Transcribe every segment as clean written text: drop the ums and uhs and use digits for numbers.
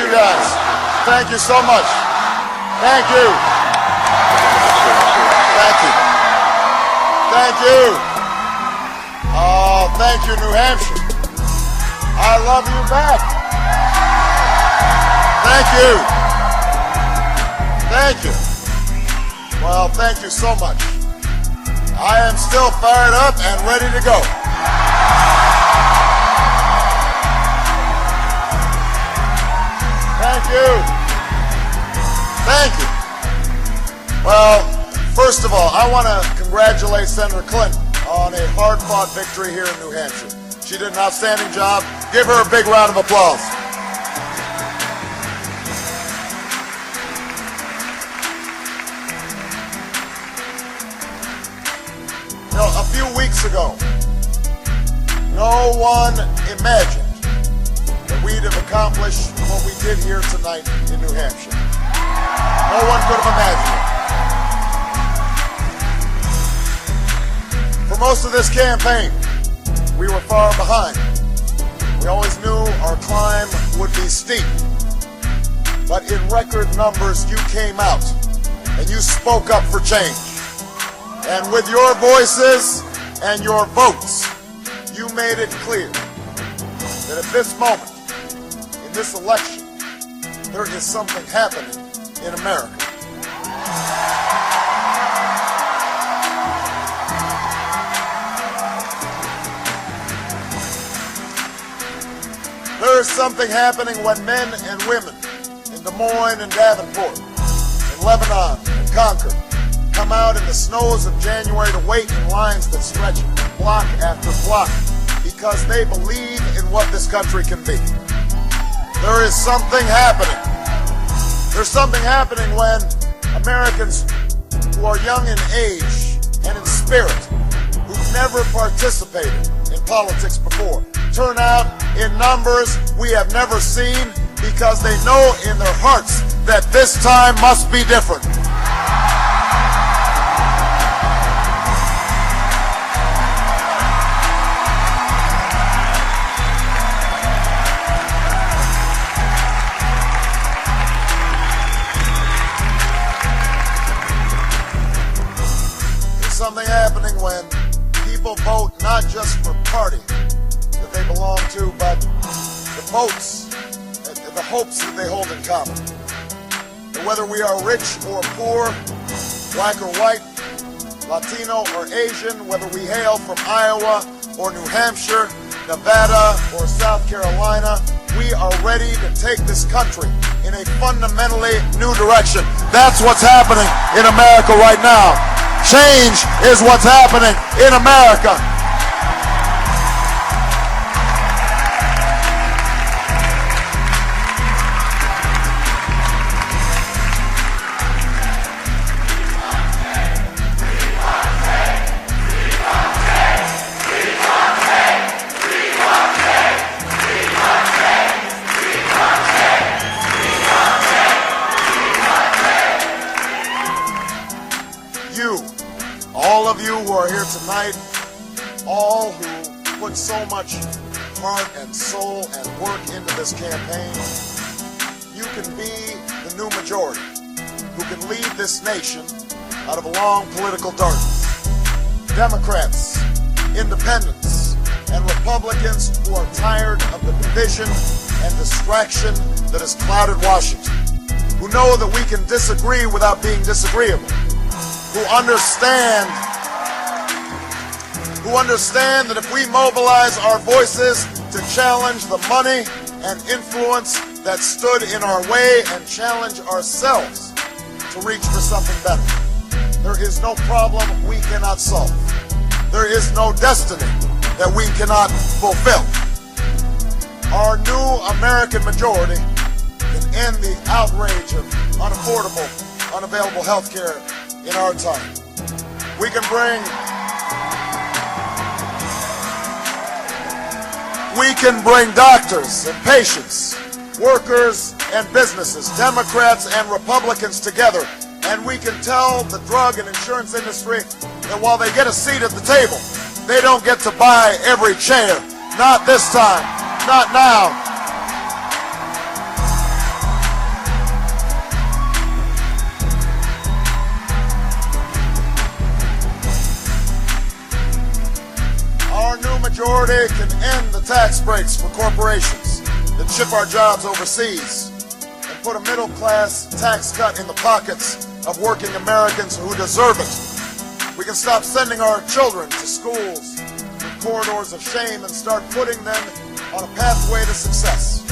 you guys. Thank you so much. Thank you. Thank you. Thank you. Oh, thank you, New Hampshire. I love you back. Thank you. Thank you. Well, thank you so much. I am still fired up and ready to go. Thank you. Thank you. Well, first of all, I want to congratulate Senator Clinton on a hard-fought victory here in New Hampshire. She did an outstanding job. Give her a big round of applause. You know, a few weeks ago, no one imagined that we'd have accomplished what we did here tonight in New Hampshire. No one could have imagined it. For most of this campaign, we were far behind. We always knew our climb would be steep. But in record numbers, you came out and you spoke up for change. And with your voices and your votes, you made it clear that at this moment, in this election, there is something happening in America. There is something happening when men and women in Des Moines and Davenport, in Lebanon and Concord, come out in the snows of January to wait in lines that stretch block after block because they believe in what this country can be. There is something happening. There's something happening when Americans who are young in age and in spirit, who've never participated in politics before, turn out in numbers we have never seen because they know in their hearts that this time must be different. Something happening when people vote not just for party that they belong to, but the votes, the hopes that they hold in common. And whether we are rich or poor, black or white, Latino or Asian, whether we hail from Iowa or New Hampshire, Nevada or South Carolina, we are ready to take this country in a fundamentally new direction. That's what's happening in America right now. Change is what's happening in America. All of you who are here tonight, all who put so much heart and soul and work into this campaign, you can be the new majority who can lead this nation out of a long political darkness. Democrats, independents, and Republicans who are tired of the division and distraction that has clouded Washington, who know that we can disagree without being disagreeable, who understand that if we mobilize our voices to challenge the money and influence that stood in our way and challenge ourselves to reach for something better, there is no problem we cannot solve. There is no destiny that we cannot fulfill. Our new American majority can end the outrage of unaffordable, unavailable health care in our time. We can bring doctors and patients, workers and businesses, Democrats and Republicans together, and we can tell the drug and insurance industry that while they get a seat at the table, they don't get to buy every chair. Not this time. Not now. majority can end the tax breaks for corporations that ship our jobs overseas and put a middle-class tax cut in the pockets of working Americans who deserve it. We can stop sending our children to schools with corridors of shame and start putting them on a pathway to success.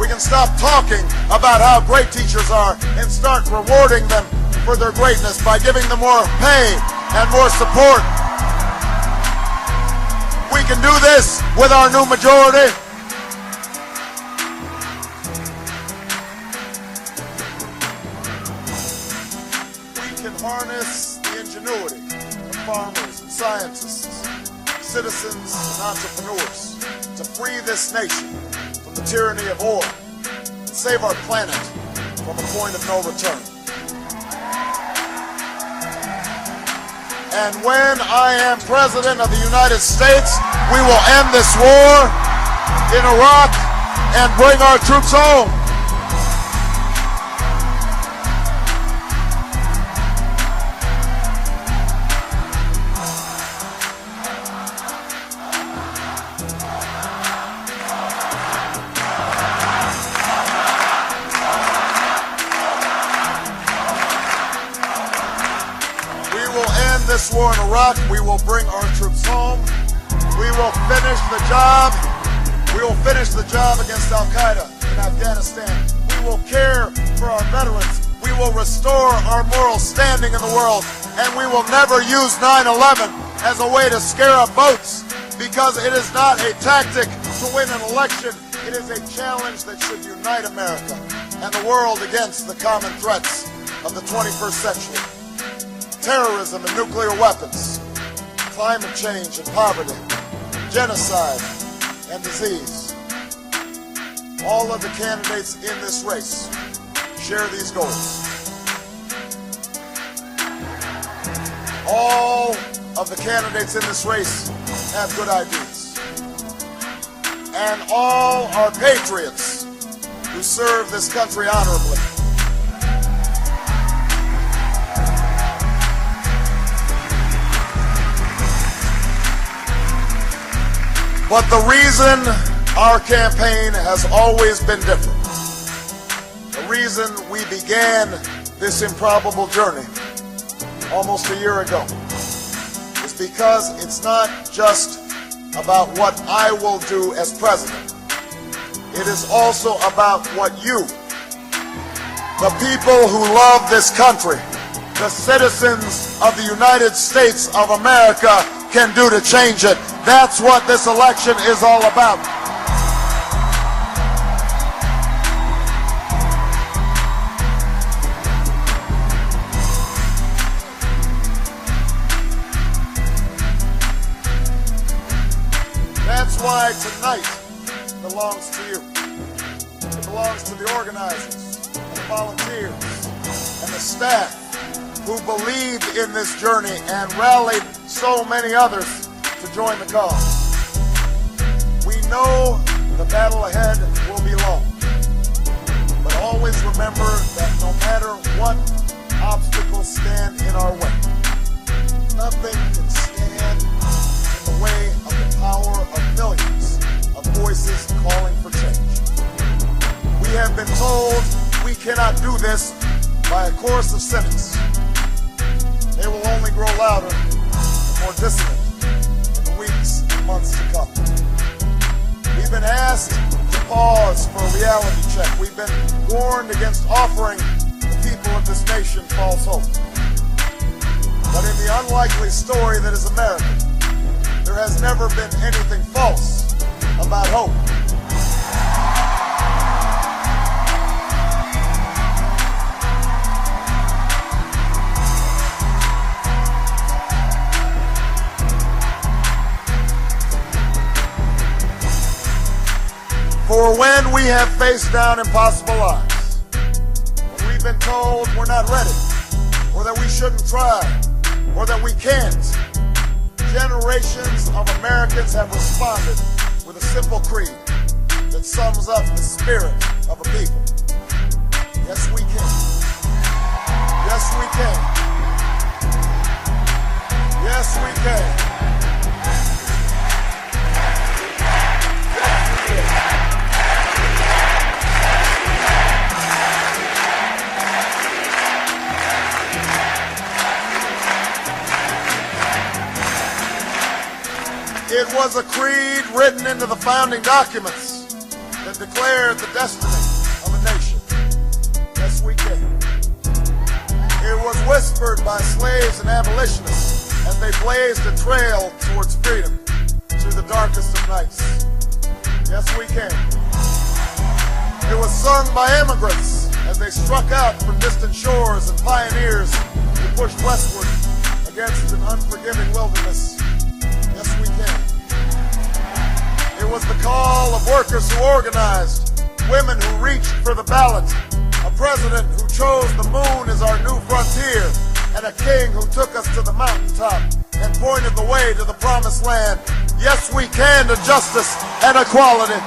We can stop talking about how great teachers are and start rewarding them for their greatness by giving them more pay and more support. We can do this with our new majority. We can harness the ingenuity of farmers and scientists, citizens and entrepreneurs to free this nation from the tyranny of oil and save our planet from a point of no return. And when I am President of the United States, we will end this war in Iraq and bring our troops home. This war in Iraq, we will bring our troops home. We will finish the job. We will finish the job against Al-Qaeda in Afghanistan. We will care for our veterans. We will restore our moral standing in the world. And we will never use 9/11 as a way to scare up votes, because it is not a tactic to win an election. It is a challenge that should unite America and the world against the common threats of the 21st century. Terrorism and nuclear weapons, climate change and poverty, genocide and disease. All of the candidates in this race share these goals. All of the candidates in this race have good ideas. And all are patriots who serve this country honorably. But the reason our campaign has always been different, the reason we began this improbable journey almost a year ago, is because it's not just about what I will do as president. It is also about what you, the people who love this country, the citizens of the United States of America, can do to change it. That's what this election is all about. That's why tonight belongs to you. It belongs to the organizers, and the volunteers, and the staff who believed in this journey and rallied so many others to join the cause. We know the battle ahead will be long, but always remember that no matter what obstacles stand in our way, nothing can stand in the way of the power of millions of voices calling for change. We have been told we cannot do this by a chorus of cynics. They will only grow louder and more dissonant in the weeks and months to come. We've been asked to pause for a reality check. We've been warned against offering the people of this nation false hope. But in the unlikely story that is America, there has never been anything false about hope. For when we have faced down impossible odds, when we've been told we're not ready, or that we shouldn't try, or that we can't, generations of Americans have responded with a simple creed that sums up the spirit of a people. Yes, we can. Yes, we can. Yes, we can. It was a creed written into the founding documents that declared the destiny of a nation. Yes, we can. It was whispered by slaves and abolitionists as they blazed a trail towards freedom through the darkest of nights. Yes, we can. It was sung by immigrants as they struck out from distant shores and pioneers who pushed westward against an unforgiving wilderness. Yes, we can. It was the call of workers who organized, women who reached for the ballot, a president who chose the moon as our new frontier, and a king who took us to the mountaintop and pointed the way to the promised land. Yes, we can to justice and equality.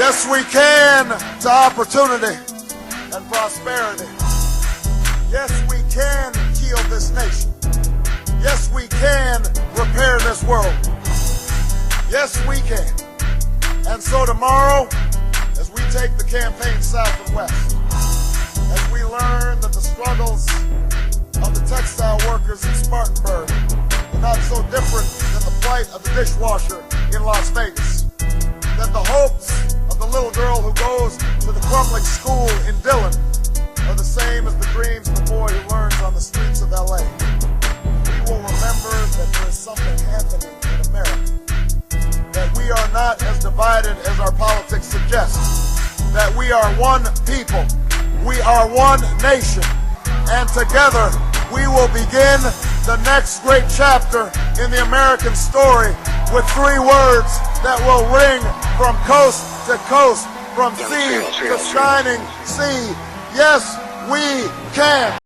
Yes, we can to opportunity and prosperity. Yes, we can heal this nation. Yes, we can repair this world. Yes, we can. And so tomorrow, as we take the campaign south and west, as we learn that the struggles of the textile workers in Spartanburg are not so different than the plight of the dishwasher in Las Vegas, that the hopes of the little girl who goes to the crumbling school in Dillon are the same as the dreams of the boy who learns on the streets of LA. We will remember that there is something happening in America, that we are not as divided as our politics suggest, that we are one people, we are one nation, and together we will begin the next great chapter in the American story with 3 words that will ring from coast to coast, from sea to shining sea. Yes, we can.